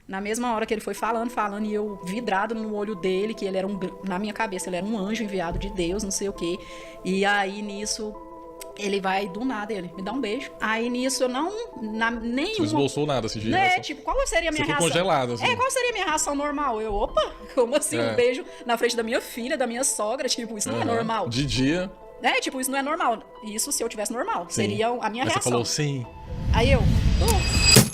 Na mesma hora que ele foi falando, e eu vidrado no olho dele, que ele era na minha cabeça, ele era um anjo enviado de Deus, não sei o quê. E aí, nisso, ele vai do nada, ele me dá um beijo. Aí, nisso, eu não, Você não nenhuma... esboçou nada assim de Né, reação. tipo, qual seria a Você minha foi reação? congelado, assim. Qual seria a minha reação normal? Eu, opa, como assim? Um beijo na frente da minha filha, da minha sogra? Tipo, isso não é normal. De dia. Tipo, isso não é normal. Isso se eu tivesse normal. Sim. Seria a minha Mas reação. você falou sim. Aí eu...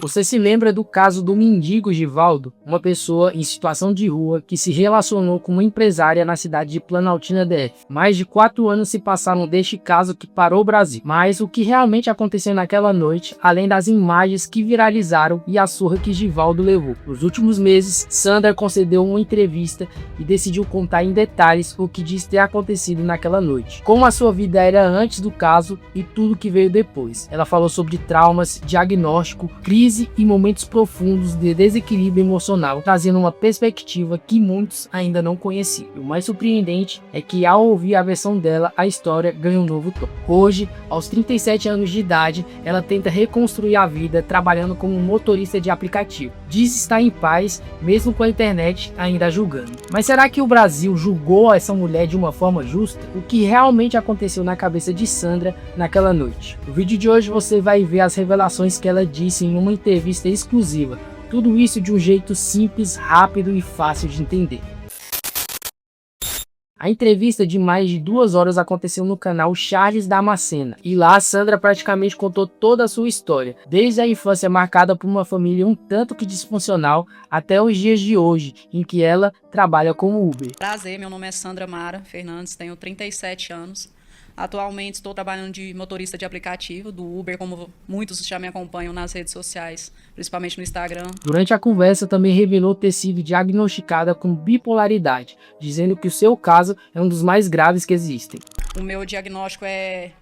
Você se lembra do caso do mendigo Givaldo, uma pessoa em situação de rua que se relacionou com uma empresária na cidade de Planaltina DF. Mais de 4 anos se passaram deste caso que parou o Brasil. Mas o que realmente aconteceu naquela noite, além das imagens que viralizaram e a surra que Givaldo levou. Nos últimos meses, Sandra concedeu uma entrevista e decidiu contar em detalhes o que diz ter acontecido naquela noite. Como a sua vida era antes do caso e tudo que veio depois. Ela falou sobre traumas, diagnóstico, crise e momentos profundos de desequilíbrio emocional, trazendo uma perspectiva que muitos ainda não conheciam. O mais surpreendente é que ao ouvir a versão dela, a história ganha um novo tom. Hoje, aos 37 anos de idade, ela tenta reconstruir a vida trabalhando como motorista de aplicativo. Diz estar em paz, mesmo com a internet ainda julgando. Mas será que o Brasil julgou essa mulher de uma forma justa? O que realmente aconteceu na cabeça de Sandra naquela noite? No vídeo de hoje você vai ver as revelações que ela disse em uma entrevista exclusiva. Tudo isso de um jeito simples, rápido e fácil de entender. A entrevista de mais de 2 horas aconteceu no canal Charles Damascena, e lá a Sandra praticamente contou toda a sua história, desde a infância marcada por uma família um tanto que disfuncional, até os dias de hoje, em que ela trabalha como Uber. Prazer, meu nome é Sandra Mara Fernandes, tenho 37 anos. Atualmente estou trabalhando de motorista de aplicativo do Uber, como muitos já me acompanham nas redes sociais, principalmente no Instagram. Durante a conversa também revelou ter sido diagnosticada com bipolaridade, dizendo que o seu caso é um dos mais graves que existem. O meu diagnóstico é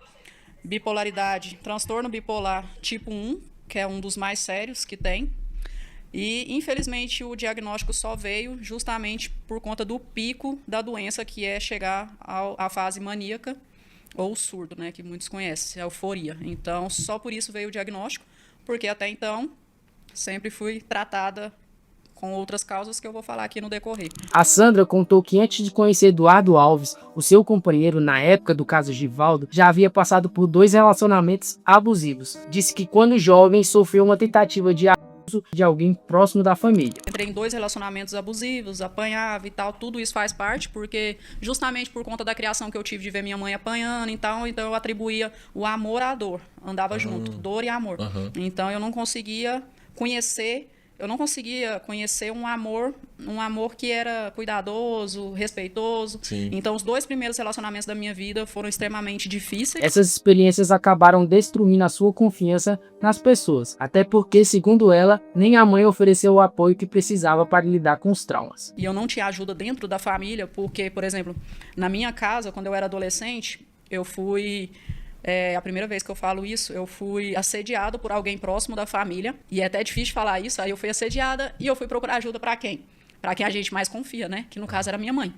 bipolaridade, transtorno bipolar tipo 1, que é um dos mais sérios que tem. E, infelizmente, o diagnóstico só veio justamente por conta do pico da doença, que é chegar à fase maníaca, ou surdo, né, que muitos conhecem, a euforia. Então, só por isso veio o diagnóstico, porque até então sempre fui tratada com outras causas que eu vou falar aqui no decorrer. A Sandra contou que antes de conhecer Eduardo Alves, o seu companheiro na época do caso Givaldo, já havia passado por 2 relacionamentos abusivos. Disse que quando jovem sofreu uma tentativa de abuso de alguém próximo da família. Entrei em 2 relacionamentos abusivos, apanhava e tal, tudo isso faz parte, porque justamente por conta da criação que eu tive de ver minha mãe apanhando, então eu atribuía o amor à dor, andava junto, dor e amor. Então eu não conseguia conhecer um amor que era cuidadoso, respeitoso. Sim. Então, os 2 primeiros relacionamentos da minha vida foram extremamente difíceis. Essas experiências acabaram destruindo a sua confiança nas pessoas, até porque, segundo ela, nem a mãe ofereceu o apoio que precisava para lidar com os traumas. E eu não tinha ajuda dentro da família, porque, por exemplo, na minha casa, quando eu era adolescente, eu fui... a primeira vez que eu falo isso, eu fui assediada por alguém próximo da família. E é até difícil falar isso. Aí eu fui assediada e eu fui procurar ajuda para quem? Para quem a gente mais confia, né? Que no caso era minha mãe.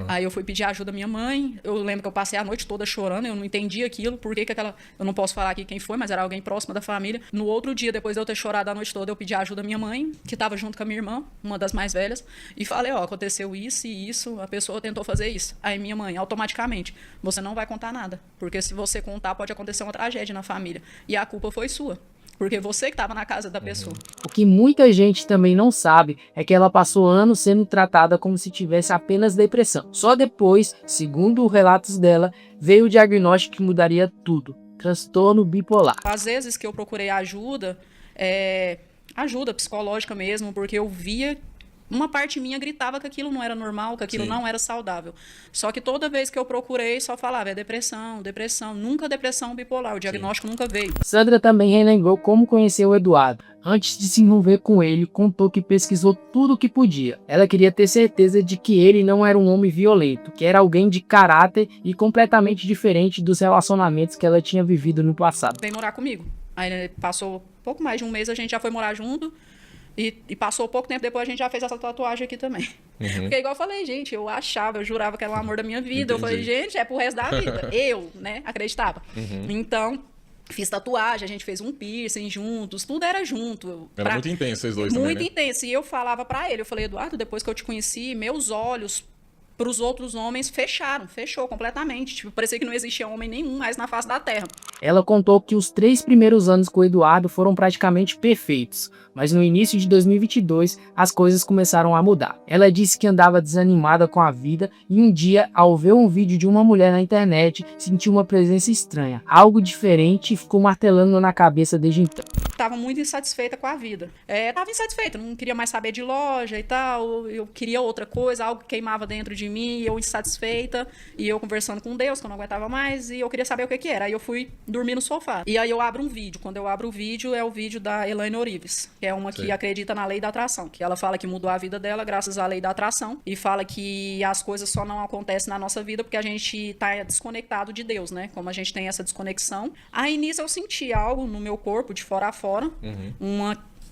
Aí eu fui pedir ajuda à minha mãe. Eu lembro que eu passei a noite toda chorando. Eu não entendi aquilo. Por que aquela... Eu não posso falar aqui quem foi, mas era alguém próximo da família. No outro dia, depois de eu ter chorado a noite toda, eu pedi ajuda à minha mãe, que estava junto com a minha irmã, uma das mais velhas. E falei, aconteceu isso e isso. A pessoa tentou fazer isso. Aí minha mãe, automaticamente, você não vai contar nada. Porque se você contar, pode acontecer uma tragédia na família. E a culpa foi sua. Porque você que estava na casa da pessoa. O que muita gente também não sabe é que ela passou anos sendo tratada como se tivesse apenas depressão. Só depois, segundo relatos dela, veio o diagnóstico que mudaria tudo: transtorno bipolar. Às vezes que eu procurei ajuda psicológica mesmo, porque eu via... Uma parte minha gritava que aquilo não era normal, que aquilo não era saudável. Só que toda vez que eu procurei, só falava, é depressão, depressão. Nunca depressão bipolar, o diagnóstico nunca veio. Sandra também relembrou como conheceu o Eduardo. Antes de se envolver com ele, contou que pesquisou tudo o que podia. Ela queria ter certeza de que ele não era um homem violento, que era alguém de caráter e completamente diferente dos relacionamentos que ela tinha vivido no passado. Vem morar comigo. Aí passou pouco mais de um mês, a gente já foi morar junto. E passou pouco tempo depois, a gente já fez essa tatuagem aqui também. Porque igual eu falei, gente, eu jurava que era o amor da minha vida. Entendi. Eu falei, gente, é pro resto da vida. Eu, né, acreditava. Então, Fiz tatuagem, a gente fez um piercing juntos, tudo era junto. Era muito intenso vocês dois também, Muito né? intenso. E eu falava pra ele, eu falei, Eduardo, depois que eu te conheci, meus olhos pros outros homens fechou completamente. Tipo, parecia que não existia homem nenhum mais na face da terra. Ela contou que os 3 primeiros anos com o Eduardo foram praticamente perfeitos, mas no início de 2022 as coisas começaram a mudar. Ela disse que andava desanimada com a vida e um dia, ao ver um vídeo de uma mulher na internet, sentiu uma presença estranha, algo diferente, e ficou martelando na cabeça desde então. Tava muito insatisfeita com a vida. Tava insatisfeita, não queria mais saber de loja e tal, eu queria outra coisa, algo que queimava dentro de mim, eu insatisfeita, e eu conversando com Deus, que eu não aguentava mais, e eu queria saber o que era. Aí eu fui dormir no sofá. E aí eu abro um vídeo. Quando eu abro o vídeo, é o vídeo da Elaine Orives, que é uma que acredita na lei da atração, que ela fala que mudou a vida dela graças à lei da atração, e fala que as coisas só não acontecem na nossa vida porque a gente tá desconectado de Deus, né? Como a gente tem essa desconexão. Aí nisso eu senti algo no meu corpo, de fora a fora,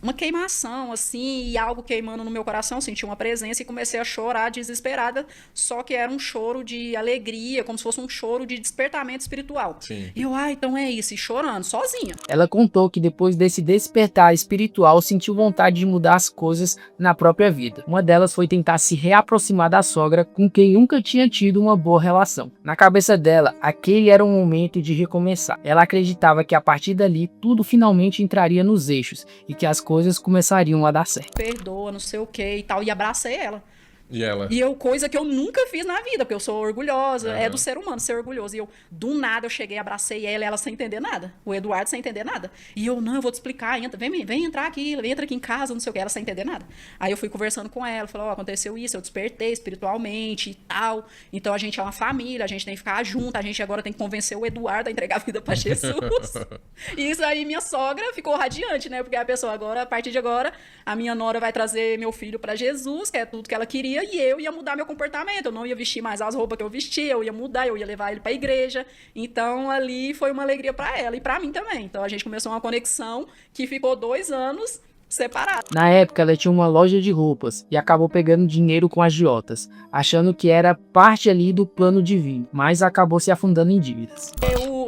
uma queimação, assim, e algo queimando no meu coração, senti uma presença e comecei a chorar desesperada, só que era um choro de alegria, como se fosse um choro de despertamento espiritual. Sim. E eu, então é isso, e chorando, sozinha. Ela contou que depois desse despertar espiritual sentiu vontade de mudar as coisas na própria vida. Uma delas foi tentar se reaproximar da sogra, com quem nunca tinha tido uma boa relação. Na cabeça dela, aquele era o momento de recomeçar. Ela acreditava que a partir dali tudo finalmente entraria nos eixos e que as coisas começariam a dar certo. Perdoa, não sei o que e tal, e abracei ela. E ela? E eu, coisa que eu nunca fiz na vida, porque eu sou orgulhosa, é do ser humano ser orgulhoso. E eu, do nada, eu cheguei, abracei ela sem entender nada. O Eduardo sem entender nada. E eu, não, eu vou te explicar, vem entrar aqui, entra aqui em casa, não sei o que, ela sem entender nada. Aí eu fui conversando com ela, falou, aconteceu isso, eu despertei espiritualmente e tal. Então a gente é uma família, a gente tem que ficar junto, a gente agora tem que convencer o Eduardo a entregar a vida pra Jesus. E isso aí, minha sogra ficou radiante, né? Porque a pessoa agora, a partir de agora, a minha nora vai trazer meu filho pra Jesus, que é tudo que ela queria, e eu ia mudar meu comportamento, eu não ia vestir mais as roupas que eu vestia, eu ia mudar, eu ia levar ele pra igreja. Então ali foi uma alegria pra ela e pra mim também. Então a gente começou uma conexão que ficou 2 anos separado. Na época, ela tinha uma loja de roupas e acabou pegando dinheiro com agiotas, achando que era parte ali do plano divino, mas acabou se afundando em dívidas.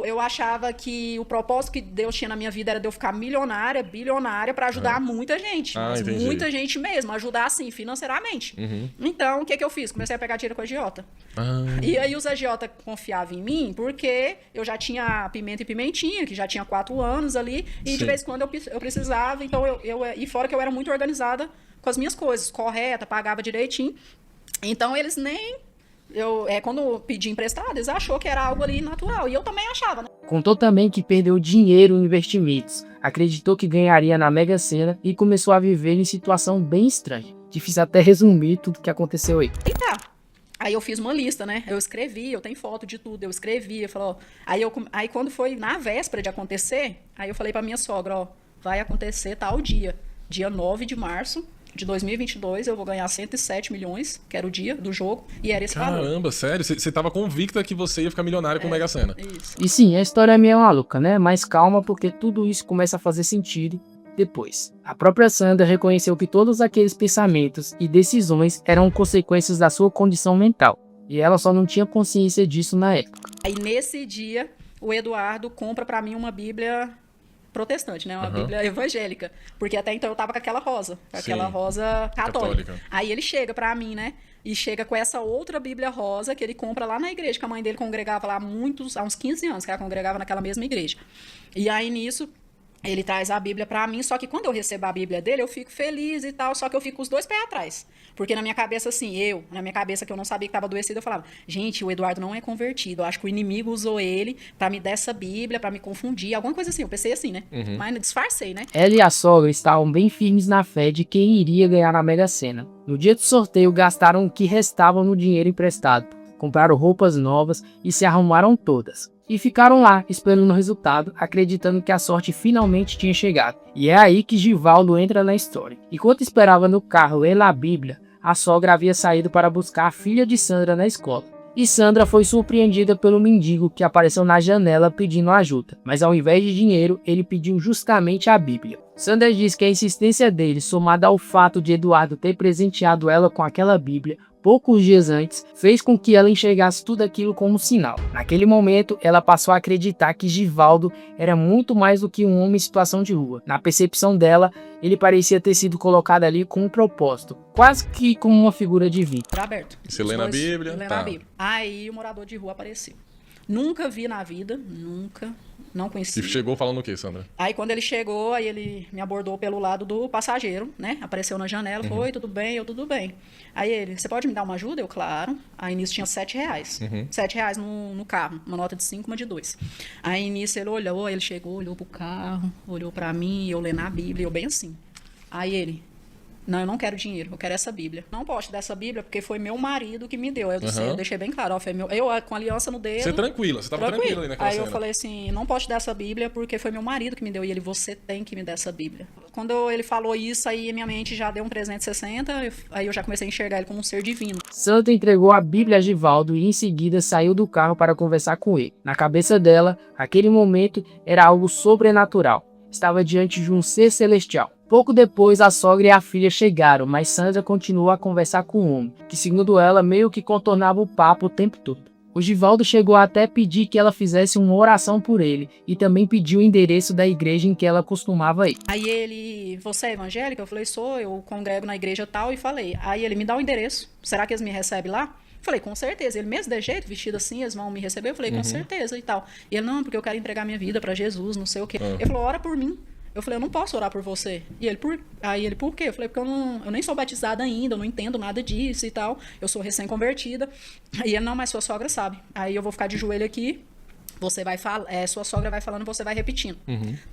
Eu achava que o propósito que Deus tinha na minha vida era de eu ficar milionária, bilionária, pra ajudar muita gente. Mas muita gente mesmo, ajudar assim, financeiramente. Então, o que eu fiz? Comecei a pegar dinheiro com agiota. E aí os agiota confiavam em mim, porque eu já tinha Pimenta e Pimentinha, que já tinha 4 anos ali, e de vez em quando eu precisava, então e fora que eu era muito organizada com as minhas coisas, correta, pagava direitinho. Então eles nem... quando eu pedi emprestado, eles achou que era algo ali natural. E eu também achava, né? Contou também que perdeu dinheiro em investimentos, acreditou que ganharia na Mega Sena e começou a viver em situação bem estranha. Difícil até resumir tudo o que aconteceu aí. E tá. Aí eu fiz uma lista, né? Eu escrevi, eu tenho foto de tudo, eu escrevi, eu falei, aí quando foi na véspera de acontecer, aí eu falei pra minha sogra, vai acontecer tal dia 9 de março de 2022, eu vou ganhar 107 milhões, que era o dia do jogo, e era esse valor. Caramba, sério? Você tava convicta que você ia ficar milionária com o Mega Sena? Isso. E sim, a história é meio maluca, né? Mas calma, porque tudo isso começa a fazer sentido depois. A própria Sandra reconheceu que todos aqueles pensamentos e decisões eram consequências da sua condição mental, e ela só não tinha consciência disso na época. Aí nesse dia, o Eduardo compra pra mim uma Bíblia protestante, né? Uma Bíblia evangélica. Porque até então eu tava com aquela rosa. Com aquela rosa católica. Aí ele chega pra mim, né? E chega com essa outra Bíblia rosa que ele compra lá na igreja, que a mãe dele congregava lá há uns 15 anos, que ela congregava naquela mesma igreja. E aí nisso, ele traz a Bíblia pra mim, só que quando eu recebo a Bíblia dele, eu fico feliz e tal, só que eu fico com os 2 pés atrás. Porque na minha cabeça, assim, na minha cabeça que eu não sabia que estava adoecido, eu falava, gente, o Eduardo não é convertido, eu acho que o inimigo usou ele pra me dar essa Bíblia, pra me confundir, alguma coisa assim, eu pensei assim, né? Mas disfarcei, né? Ela e a sogra estavam bem firmes na fé de quem iria ganhar na Mega Sena. No dia do sorteio, gastaram o que restava no dinheiro emprestado, compraram roupas novas e se arrumaram todas. E ficaram lá, esperando o resultado, acreditando que a sorte finalmente tinha chegado. E é aí que Givaldo entra na história. Enquanto esperava no carro ler a Bíblia, a sogra havia saído para buscar a filha de Sandra na escola. E Sandra foi surpreendida pelo mendigo que apareceu na janela pedindo ajuda. Mas ao invés de dinheiro, ele pediu justamente a Bíblia. Sandra diz que a insistência dele, somada ao fato de Eduardo ter presenteado ela com aquela Bíblia poucos dias antes, fez com que ela enxergasse tudo aquilo como um sinal. Naquele momento, ela passou a acreditar que Givaldo era muito mais do que um homem em situação de rua. Na percepção dela, ele parecia ter sido colocado ali com um propósito, quase que como uma figura divina. Era aberto. Você lê na Bíblia? Lê Tá. na Bíblia. Aí o morador de rua apareceu. Nunca vi na vida, nunca, não E conhecia. chegou falando o quê, Sandra? Aí quando ele chegou, aí ele me abordou pelo lado do passageiro, né? Apareceu na janela, falou, oi, tudo bem? Eu, tudo bem. Aí ele, você pode me dar uma ajuda? Eu, claro. Aí nisso tinha R$7. R$7 no carro, uma nota de 5, uma de 2. Aí nisso ele olhou, ele chegou, olhou pro carro, olhou pra mim, eu lendo a Bíblia, eu bem assim. Aí ele, não, eu não quero dinheiro, eu quero essa Bíblia. Não posso te dar essa Bíblia porque foi meu marido que me deu. Aí eu disse, eu deixei bem claro, ó, foi meu, eu com a aliança no dedo. Você tranquila, você tava tranquila ali naquela Aí cena. eu falei assim, não posso te dar essa Bíblia porque foi meu marido que me deu. E ele, você tem que me dar essa Bíblia. Quando ele falou isso, aí minha mente já deu um 360, aí eu já comecei a enxergar ele como um ser divino. Sandra entregou a Bíblia a Givaldo e em seguida saiu do carro para conversar com ele. Na cabeça dela, aquele momento era algo sobrenatural. Estava diante de um ser celestial. Pouco depois, a sogra e a filha chegaram, mas Sandra continuou a conversar com o homem, que segundo ela, meio que contornava o papo o tempo todo. O Givaldo chegou até pedir que ela fizesse uma oração por ele e também pediu o endereço da igreja em que ela costumava ir. Aí ele, você é evangélica? Eu falei, sou, eu congrego na igreja tal, e falei. Aí ele, me dá o endereço, será que eles me recebem lá? Falei, com certeza. Ele, mesmo de jeito, vestido assim, eles vão me receber? Eu falei, com certeza e tal. E ele, não, porque eu quero entregar minha vida pra Jesus, não sei o quê. Ele falou, ora por mim. Eu falei, eu não posso orar por você. E ele, Aí ele, por quê? Eu falei, porque eu nem sou batizada ainda, eu não entendo nada disso e tal. Eu sou recém-convertida. E ele, não, mas sua sogra sabe. Aí eu vou ficar de joelho aqui, você vai falar, sua sogra vai falando, você vai repetindo.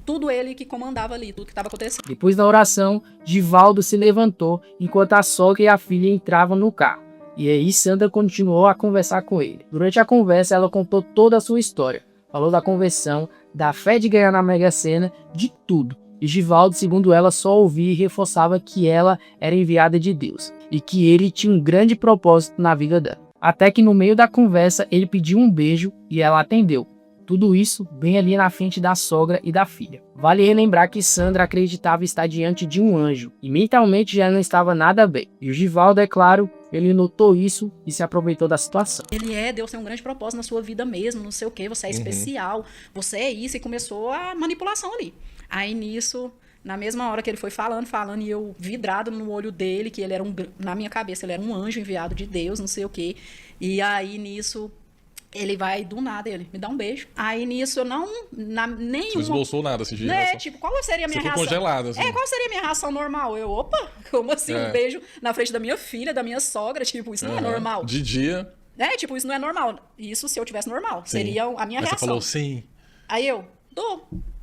Tudo ele que comandava ali, tudo que estava acontecendo. Depois da oração, Givaldo se levantou enquanto a sogra e a filha entravam no carro. E aí Sandra continuou a conversar com ele. Durante a conversa, ela contou toda a sua história. Falou da conversão, da fé de ganhar na Mega Sena, de tudo. E Givaldo, segundo ela, só ouvia e reforçava que ela era enviada de Deus. E que ele tinha um grande propósito na vida dela. Até que no meio da conversa, ele pediu um beijo e ela atendeu. Tudo isso bem ali na frente da sogra e da filha. Vale relembrar que Sandra acreditava estar diante de um anjo e mentalmente já não estava nada bem. E o Givaldo, é claro, ele notou isso e se aproveitou da situação. Deus tem um grande propósito na sua vida mesmo, não sei o quê, você é especial, você é isso, e começou a manipulação ali. Aí nisso, na mesma hora que ele foi falando, e eu vidrado no olho dele, que ele era na minha cabeça, ele era um anjo enviado de Deus, não sei o quê. E aí nisso, ele vai do nada, ele me dá um beijo. Aí nisso eu nenhuma... Você esboçou nada assim de né? reação? Tipo, qual seria a minha Você reação? ficou congelada, assim. Qual seria a minha reação normal? Eu, opa, como assim um beijo na frente da minha filha, da minha sogra? Tipo, isso não é normal. De dia. Tipo, isso não é normal. Isso se eu tivesse normal. Sim. Seria a minha Mas reação. você falou sim. Aí eu,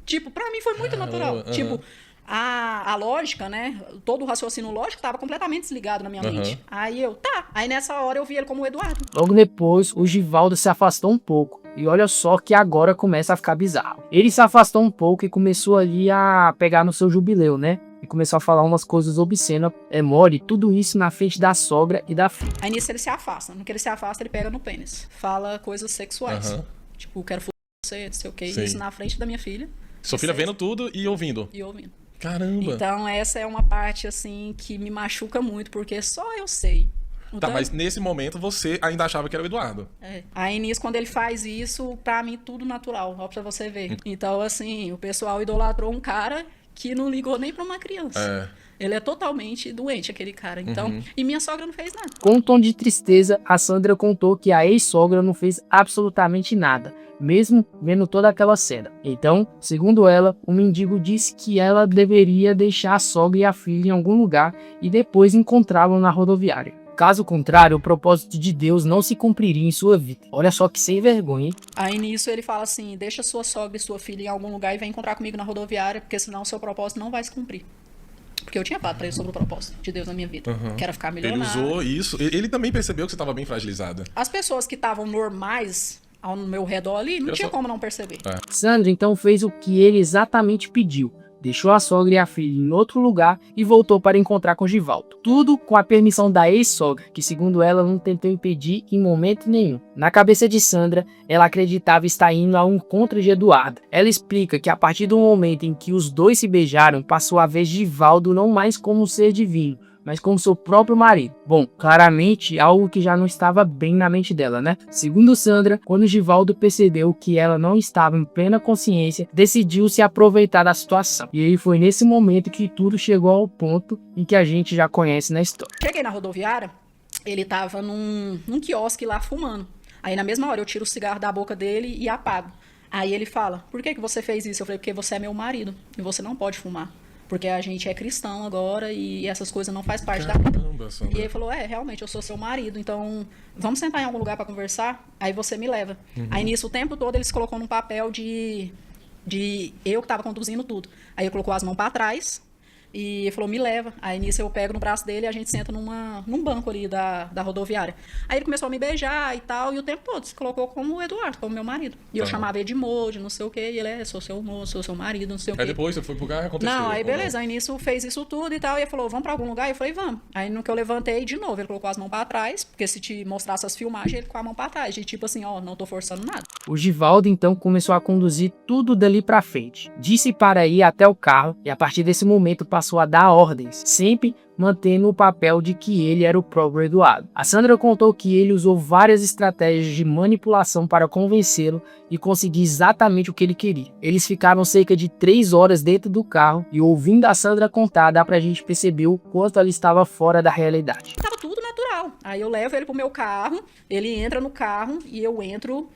tipo, pra mim foi muito natural. Tipo, a lógica, né? Todo o raciocínio lógico tava completamente desligado na minha mente. Aí eu, tá. Aí nessa hora eu vi ele como o Eduardo. Logo depois, o Givaldo se afastou um pouco. E olha só que agora começa a ficar bizarro. Ele se afastou um pouco e começou ali a pegar no seu jubileu, né? E começou a falar umas coisas obscenas, mole, tudo isso na frente da sogra e da filha. Aí nisso ele se afasta. No que ele se afasta, ele pega no pênis. Fala coisas sexuais. Tipo, quero foder você, não sei o quê. Isso na frente da minha filha. Sua filha vendo tudo e ouvindo. E ouvindo. Caramba. Então essa é uma parte, assim, que me machuca muito, porque só eu sei. Tá, mas nesse momento você ainda achava que era o Eduardo. Aí nisso, quando ele faz isso, pra mim tudo natural, ó, pra você ver. Então, assim, o pessoal idolatrou um cara que não ligou nem pra uma criança. Ele é totalmente doente, aquele cara. Então, e minha sogra não fez nada. Com um tom de tristeza, a Sandra contou que a ex-sogra não fez absolutamente nada, mesmo vendo toda aquela cena. Então, segundo ela, o mendigo disse que ela deveria deixar a sogra e a filha em algum lugar e depois encontrá-lo na rodoviária. Caso contrário, o propósito de Deus não se cumpriria em sua vida. Olha só que sem vergonha, hein? Aí nisso ele fala assim, deixa sua sogra e sua filha em algum lugar e vem encontrar comigo na rodoviária, porque senão o seu propósito não vai se cumprir. Porque eu tinha falado pra ele sobre o propósito de Deus na minha vida. Que era ficar milionário. Ele usou isso. Ele também percebeu que você estava bem fragilizada. As pessoas que estavam normais ao meu redor ali, não tinha como não perceber. Sandra então fez o que ele exatamente pediu. deixou a sogra e a filha em outro lugar e voltou para encontrar com Givaldo. Tudo com a permissão da ex-sogra, que segundo ela não tentou impedir em momento nenhum. Na cabeça de Sandra, ela acreditava estar indo a um encontro de Eduardo. Ela explica que a partir do momento em que os dois se beijaram, passou a ver Givaldo não mais como um ser divino, mas como seu próprio marido. Bom, claramente algo que já não estava bem na mente dela, né? Segundo Sandra, quando Givaldo percebeu que ela não estava em plena consciência, decidiu se aproveitar da situação. E aí foi nesse momento que tudo chegou ao ponto em que a gente já conhece na história. Cheguei na rodoviária, ele tava num quiosque lá fumando. Aí na mesma hora eu tiro o cigarro da boca dele e apago. Aí ele fala, por que você fez isso? Eu falei, porque você é meu marido e você não pode fumar. Porque a gente é cristão agora e essas coisas não faz parte da vida. E ele falou, realmente, eu sou seu marido, então vamos sentar em algum lugar para conversar? Aí você me leva. Aí nisso, o tempo todo, ele se colocou num papel de eu que estava conduzindo tudo. Aí ele colocou as mãos para trás e ele falou, me leva. Aí nisso eu pego no braço dele e a gente senta num banco ali da rodoviária. Aí ele começou a me beijar e tal, e o tempo todo se colocou como o Eduardo, como meu marido. E eu chamava ele de moço, não sei o quê, e ele sou seu moço, sou seu marido, não sei o quê. Aí depois você foi pro carro e aconteceu. Não, aí beleza, aí nisso fez isso tudo e tal, e ele falou, vamos pra algum lugar? Eu falei, vamos. Aí no que eu levantei, de novo, ele colocou as mãos pra trás, porque se te mostrasse as filmagens, ele com a mão pra trás, de tipo assim, não tô forçando nada. O Givaldo então começou a conduzir tudo dali pra frente. Disse para ir até o carro e a partir desse momento passou a dar ordens, sempre mantendo o papel de que ele era o próprio Eduardo. A Sandra contou que ele usou várias estratégias de manipulação para convencê-lo e conseguir exatamente o que ele queria. Eles ficaram cerca de 3 horas dentro do carro e ouvindo a Sandra contar, dá pra gente perceber o quanto ela estava fora da realidade. Tava tudo natural. Aí eu levo ele pro meu carro, ele entra no carro e eu entro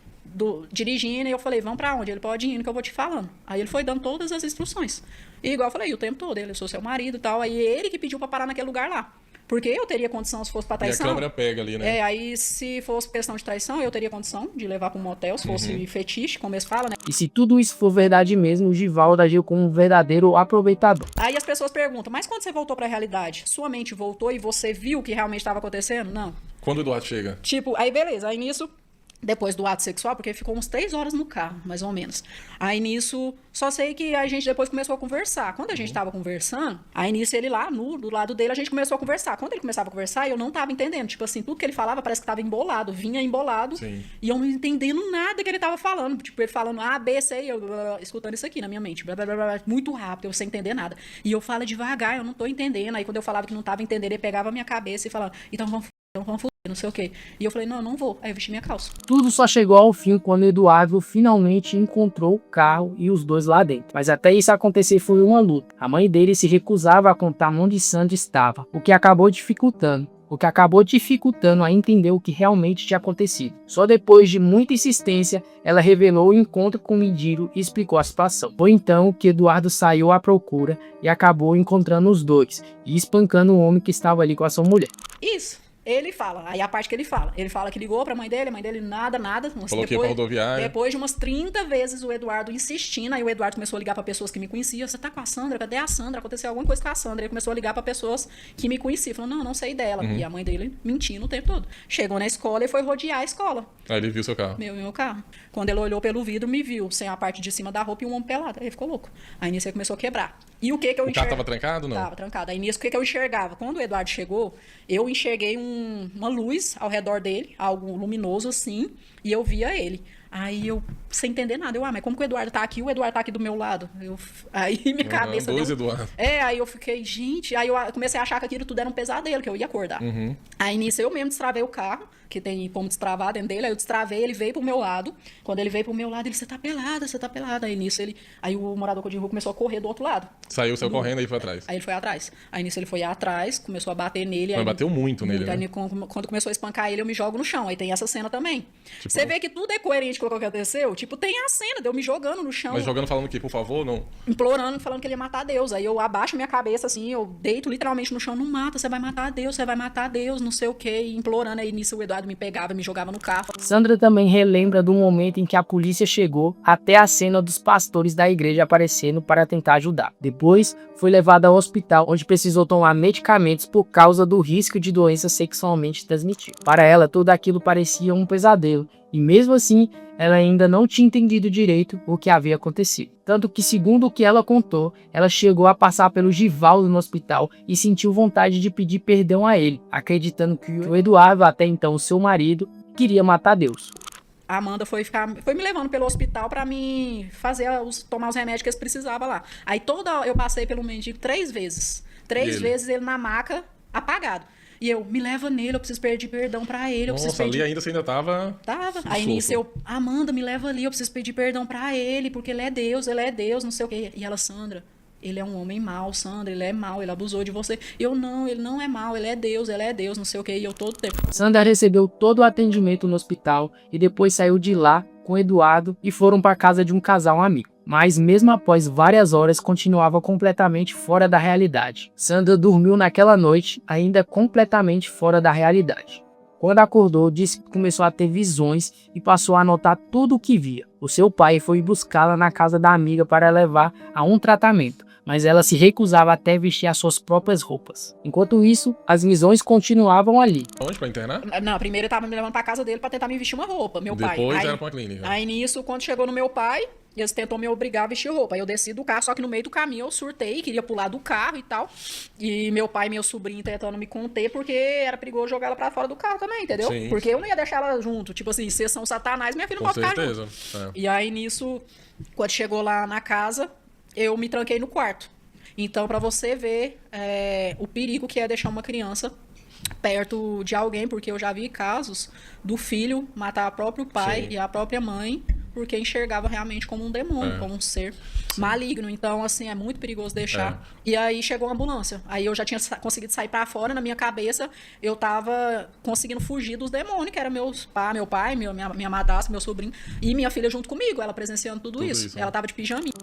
dirigindo, e eu falei, vamos pra onde? Ele pode ir indo que eu vou te falando. Aí ele foi dando todas as instruções. E igual eu falei, o tempo todo, eu sou seu marido e tal. Aí ele que pediu pra parar naquele lugar lá. Porque eu teria condição se fosse pra traição. E a câmera pega ali, né? Aí se fosse questão de traição, eu teria condição de levar pra um motel, se fosse fetiche, como eles falam, né? E se tudo isso for verdade mesmo, o Givaldo agiu como um verdadeiro aproveitador. Aí as pessoas perguntam, mas quando você voltou pra realidade, sua mente voltou e você viu o que realmente estava acontecendo? Não. Quando o Eduardo chega? Tipo, aí beleza, aí nisso... Depois do ato sexual, porque ficou uns 3 horas no carro, mais ou menos. Aí nisso, só sei que a gente depois começou a conversar. Quando a gente tava conversando, aí nisso ele lá, do lado dele, a gente começou a conversar. Quando ele começava a conversar, eu não tava entendendo. Tipo assim, tudo que ele falava parece que tava embolado, vinha embolado. Sim. E eu não entendendo nada que ele tava falando. Tipo, ele falando A, B, C, e eu escutando isso aqui na minha mente. Blá, blá, blá, blá, muito rápido, eu sem entender nada. E eu falo devagar, eu não tô entendendo. Aí quando eu falava que não tava entendendo, ele pegava a minha cabeça e falava, então vamos não sei o quê. E eu falei, não vou. Aí eu vesti minha calça. Tudo só chegou ao fim quando Eduardo finalmente encontrou o carro e os dois lá dentro. Mas até isso acontecer foi uma luta. A mãe dele se recusava a contar onde Sandra estava, o que acabou dificultando a entender o que realmente tinha acontecido. Só depois de muita insistência, ela revelou o encontro com o Mindiro e explicou a situação. Foi então que Eduardo saiu à procura e acabou encontrando os dois e espancando o homem que estava ali com a sua mulher. Isso. Ele fala, aí a parte que ele fala que ligou pra mãe dele nada. Coloquei pra rodoviária. Depois de umas 30 vezes o Eduardo insistindo, aí o Eduardo começou a ligar pra pessoas que me conheciam, você tá com a Sandra? Cadê a Sandra? Aconteceu alguma coisa com a Sandra. Ele começou a ligar pra pessoas que me conheciam, falando, não sei dela. E a mãe dele mentindo o tempo todo. Chegou na escola e foi rodear a escola. Aí ele viu seu carro. Meu carro. Quando ele olhou pelo vidro, me viu, sem a parte de cima da roupa e um homem pelado. Aí ele ficou louco. Aí nisso ele começou a quebrar. E o que eu enxergava? O carro tava trancado, não? Tava trancado. Aí nisso, o que eu enxergava? Quando o Eduardo chegou, eu enxerguei uma luz ao redor dele, algo luminoso assim, e eu via ele. Aí eu, sem entender nada, mas como que o Eduardo tá aqui? O Eduardo tá aqui do meu lado. Aí minha cabeça dois deu... Eduardo. Aí eu fiquei, gente... Aí eu comecei a achar que aquilo tudo era um pesadelo, que eu ia acordar. Aí nisso eu mesmo destravei o carro, que tem como destravar dentro dele, aí eu destravei, ele veio pro meu lado. Quando ele veio pro meu lado, ele, você tá pelada. Aí nisso aí o morador de rua começou a correr do outro lado. Saiu correndo e foi atrás. Aí ele foi atrás. Aí nisso ele foi atrás, começou a bater nele. Mas bateu muito nele, né? Aí quando começou a espancar ele, eu me jogo no chão. Aí tem essa cena também. Tipo, você vê que tudo é coerente com o que aconteceu? Tipo, tem a cena de eu me jogando no chão. Mas jogando falando que, por favor, não? Implorando, falando que ele ia matar Deus. Aí eu abaixo minha cabeça, assim, eu deito literalmente no chão, não mata, você vai matar Deus, não sei o quê. E implorando, aí nisso o Eduardo me pegava, me jogava no carro. Sandra também relembra do momento em que a polícia chegou até a cena dos pastores da igreja aparecendo para tentar ajudar. Depois Depois, foi levada ao hospital, onde precisou tomar medicamentos por causa do risco de doença sexualmente transmitida. Para ela, tudo aquilo parecia um pesadelo, e mesmo assim, ela ainda não tinha entendido direito o que havia acontecido. Tanto que, segundo o que ela contou, ela chegou a passar pelo Givaldo no hospital e sentiu vontade de pedir perdão a ele, acreditando que o Eduardo, até então seu marido, queria matar Deus. A Amanda foi me levando pelo hospital pra mim tomar os remédios que eles precisavam lá. Aí eu passei pelo mendigo 3 vezes. 3 vezes ele na maca, apagado. E eu, me leva nele, eu preciso pedir perdão pra ele. Nossa, ali ainda você ainda tava... Tava. Aí nisso Amanda, me leva ali, eu preciso pedir perdão pra ele, porque ele é Deus, não sei o quê. E ela, Sandra, ele é um homem mau, Sandra, ele é mau, ele abusou de você. Eu, não, ele não é mau, ele é Deus, não sei o quê. E eu todo tempo. Sandra recebeu todo o atendimento no hospital e depois saiu de lá com Eduardo e foram para casa de um casal amigo. Mas mesmo após várias horas, continuava completamente fora da realidade. Sandra dormiu naquela noite ainda completamente fora da realidade. Quando acordou, disse que começou a ter visões e passou a anotar tudo o que via. O seu pai foi buscá-la na casa da amiga para levar a um tratamento, mas ela se recusava até vestir as suas próprias roupas. Enquanto isso, as visões continuavam ali. Onde, pra internar? Não, primeiro ele tava me levando pra casa dele pra tentar me vestir uma roupa, meu pai. Depois era pra clínica. Aí nisso, quando chegou no meu pai, eles tentou me obrigar a vestir roupa. Aí eu desci do carro, só que no meio do caminho eu surtei, queria pular do carro e tal. E meu pai e meu sobrinho tentando me conter, porque era perigoso jogar ela pra fora do carro também, entendeu? Sim. Porque eu não ia deixar ela junto. Tipo assim, vocês são satanás, minha filha não pode ficar junto. É. E aí nisso, quando chegou lá na casa, eu me tranquei no quarto. Então, pra você ver o perigo que é deixar uma criança perto de alguém, porque eu já vi casos do filho matar o próprio pai e a própria mãe, porque enxergava realmente como um demônio, como um ser maligno. Então, assim, é muito perigoso deixar. E aí chegou a ambulância. Aí eu já tinha conseguido sair pra fora, na minha cabeça eu tava conseguindo fugir dos demônios, que era meu pai, minha madrasta, meu sobrinho, e minha filha junto comigo, ela presenciando tudo isso. Ela tava de pijaminha.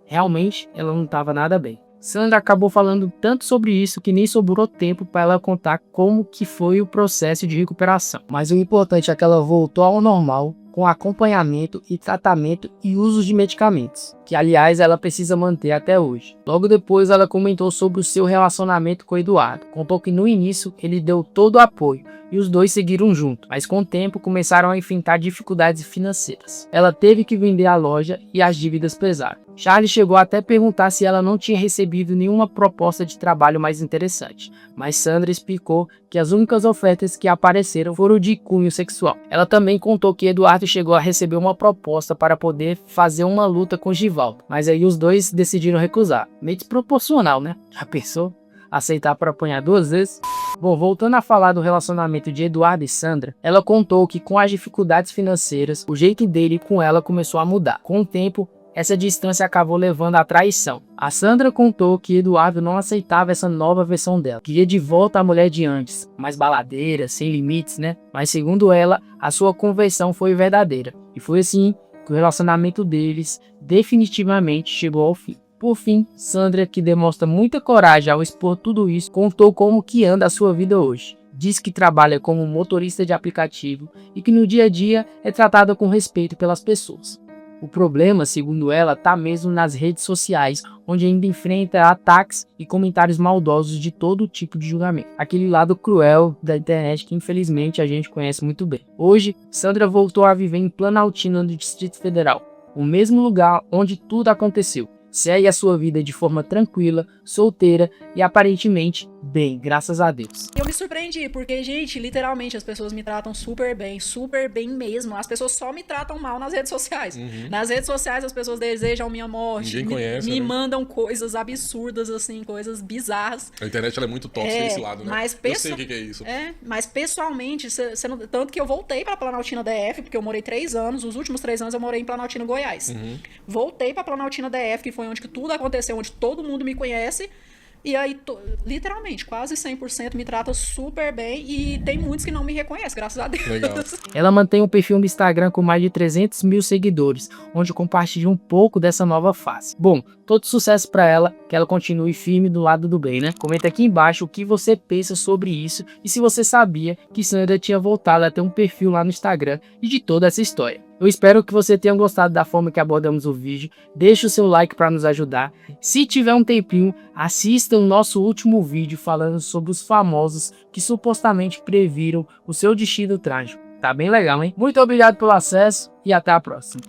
Realmente, ela não estava nada bem. Sandra acabou falando tanto sobre isso que nem sobrou tempo para ela contar como que foi o processo de recuperação. Mas o importante é que ela voltou ao normal, com acompanhamento e tratamento e uso de medicamentos, que aliás ela precisa manter até hoje. Logo depois ela comentou sobre o seu relacionamento com Eduardo. Contou que no início ele deu todo o apoio e os dois seguiram juntos, mas com o tempo começaram a enfrentar dificuldades financeiras. Ela teve que vender a loja e as dívidas pesaram. Charlie chegou até a perguntar se ela não tinha recebido nenhuma proposta de trabalho mais interessante, mas Sandra explicou que as únicas ofertas que apareceram foram de cunho sexual. Ela também contou que Eduardo chegou a receber uma proposta para poder fazer uma luta com Givaldo, mas aí os dois decidiram recusar. Meio desproporcional, né? Já pensou? Aceitar para apanhar 2 vezes? Bom, voltando a falar do relacionamento de Eduardo e Sandra, ela contou que com as dificuldades financeiras, o jeito dele com ela começou a mudar. Com o tempo, essa distância acabou levando à traição. A Sandra contou que Eduardo não aceitava essa nova versão dela. Queria de volta a mulher de antes, mais baladeira, sem limites, né? Mas segundo ela, a sua conversão foi verdadeira. E foi assim que o relacionamento deles definitivamente chegou ao fim. Por fim, Sandra, que demonstra muita coragem ao expor tudo isso, contou como que anda a sua vida hoje. Diz que trabalha como motorista de aplicativo e que no dia a dia é tratada com respeito pelas pessoas. O problema, segundo ela, está mesmo nas redes sociais, onde ainda enfrenta ataques e comentários maldosos de todo tipo de julgamento. Aquele lado cruel da internet que infelizmente a gente conhece muito bem. Hoje, Sandra voltou a viver em Planaltina, no Distrito Federal, o mesmo lugar onde tudo aconteceu. Segue a sua vida de forma tranquila, solteira e aparentemente bem, graças a Deus. Eu me surpreendi, porque, gente, literalmente as pessoas me tratam super bem mesmo. As pessoas só me tratam mal nas redes sociais. Nas redes sociais as pessoas desejam minha morte. Ninguém conhece, me né? mandam coisas absurdas, assim, coisas bizarras. A internet ela é muito tóxica desse lado, né? Mas eu sei o que é isso. Mas pessoalmente, tanto que eu voltei pra Planaltina DF, porque eu morei 3 anos, os últimos 3 anos eu morei em Planaltina, Goiás. Voltei pra Planaltina DF, que foi onde que tudo aconteceu, onde todo mundo me conhece. E aí, literalmente, quase 100% me trata super bem e tem muitos que não me reconhecem, graças a Deus. Legal. Ela mantém um perfil no Instagram com mais de 300 mil seguidores, onde compartilha um pouco dessa nova face. Bom, todo sucesso pra ela, que ela continue firme do lado do bem, né? Comenta aqui embaixo o que você pensa sobre isso e se você sabia que Sandra tinha voltado a ter um perfil lá no Instagram e de toda essa história. Eu espero que você tenha gostado da forma que abordamos o vídeo. Deixe o seu like para nos ajudar. Se tiver um tempinho, assista o nosso último vídeo falando sobre os famosos que supostamente previram o seu destino trágico. Tá bem legal, hein? Muito obrigado pelo acesso e até a próxima.